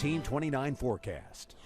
Team 29 forecast.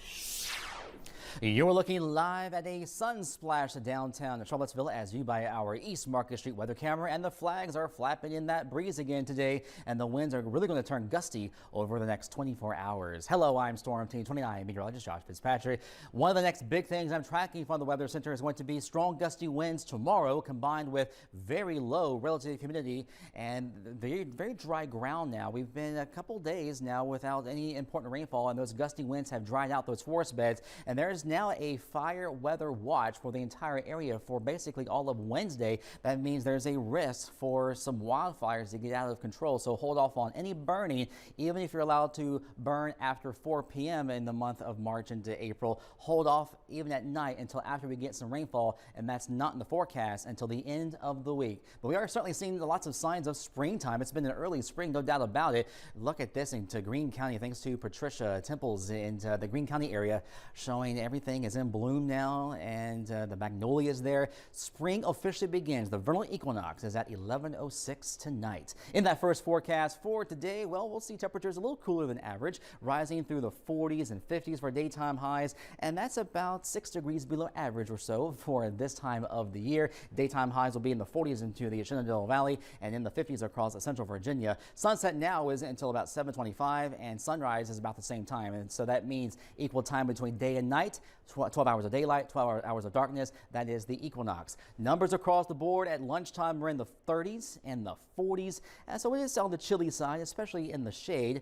You're looking live at a sun splash downtown Charlottesville as viewed by our East Market Street weather camera, and the flags are flapping in that breeze again today, and the winds are really going to turn gusty over the next 24 hours. Hello, I'm Storm Team 29 meteorologist Josh Fitzpatrick. One of the next big things I'm tracking from the Weather Center is going to be strong gusty winds tomorrow, combined with very low relative humidity and very dry ground now. We've been a couple days now without any important rainfall, and those gusty winds have dried out those forest beds, and there's now a fire weather watch for the entire area for basically all of Wednesday. That means there's a risk for some wildfires to get out of control, so hold off on any burning, even if you're allowed to burn after 4 p.m. in the month of March into April. Hold off even at night until after we get some rainfall, and that's not in the forecast until the end of the week. But we are certainly seeing lots of signs of springtime. It's been an early spring, no doubt about it. Look at this into Greene County, thanks to Patricia Temples in the Greene County area, showing everything is in bloom now, and the magnolias there. Spring officially begins. The vernal equinox is at 11:06 tonight. In that first forecast for today, well, we'll see temperatures a little cooler than average, rising through the 40s and 50s for daytime highs, and that's about 6 degrees below average or so for this time of the year. Daytime highs will be in the 40s into the Shenandoah Valley and in the 50s across central Virginia. Sunset now is until about 7:25, and sunrise is about the same time, and so that means equal time between day and night. 12 hours of daylight, 12 hours of darkness. That is the equinox. Numbers across the board at lunchtime are in the 30s and the 40s, and so it is on the chilly side, especially in the shade.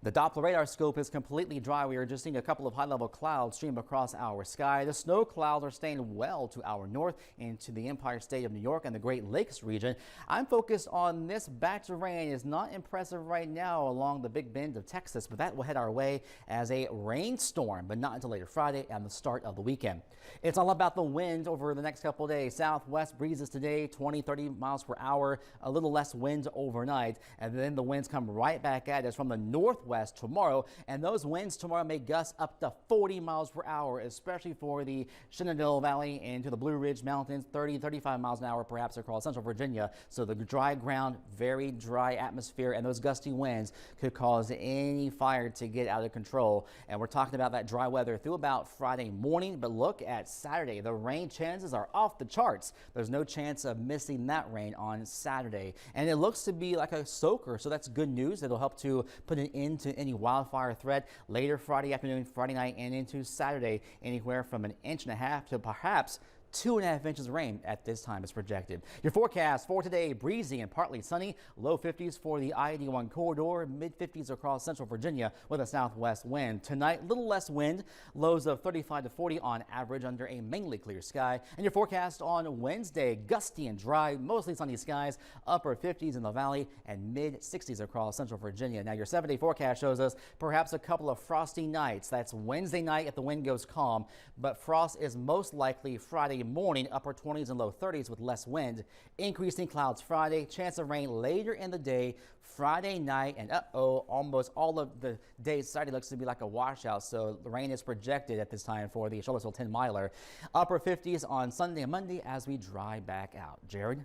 The Doppler radar scope is completely dry. We are just seeing a couple of high-level clouds stream across our sky. The snow clouds are staying well to our north into the Empire State of New York and the Great Lakes region. I'm focused on this batch of rain. It's not impressive right now along the Big Bend of Texas, but that will head our way as a rainstorm, but not until later Friday and the start of the weekend. It's all about the wind over the next couple of days. Southwest breezes today, 20-30 miles per hour, a little less wind overnight, and then the winds come right back at us from the northwest tomorrow, and those winds tomorrow may gust up to 40 miles per hour, especially for the Shenandoah Valley into the Blue Ridge Mountains, 30-35 miles an hour perhaps across central Virginia. So the dry ground, very dry atmosphere, and those gusty winds could cause any fire to get out of control. And we're talking about that dry weather through about Friday morning, but look at Saturday. The rain chances are off the charts. There's no chance of missing that rain on Saturday, and it looks to be like a soaker, so that's good news. It'll help to put an end to any wildfire threat later Friday afternoon, Friday night, and into Saturday. Anywhere from 1.5 inches to perhaps 2.5 inches of rain at this time is projected. Your forecast for today: breezy and partly sunny, low 50s for the I-81 corridor, mid 50s across central Virginia with a southwest wind. Tonight, little less wind, lows of 35 to 40 on average under a mainly clear sky. And your forecast on Wednesday: gusty and dry, mostly sunny skies, upper 50s in the valley and mid 60s across central Virginia. Now your 7-day forecast shows us perhaps a couple of frosty nights. That's Wednesday night if the wind goes calm, but frost is most likely Friday morning, upper 20s and low 30s with less wind. Increasing clouds Friday, chance of rain later in the day Friday night, and almost all of the day Saturday looks to be like a washout, so the rain is projected at this time for the Charlottesville 10-miler. Upper 50s on Sunday and Monday as we dry back out. Jared?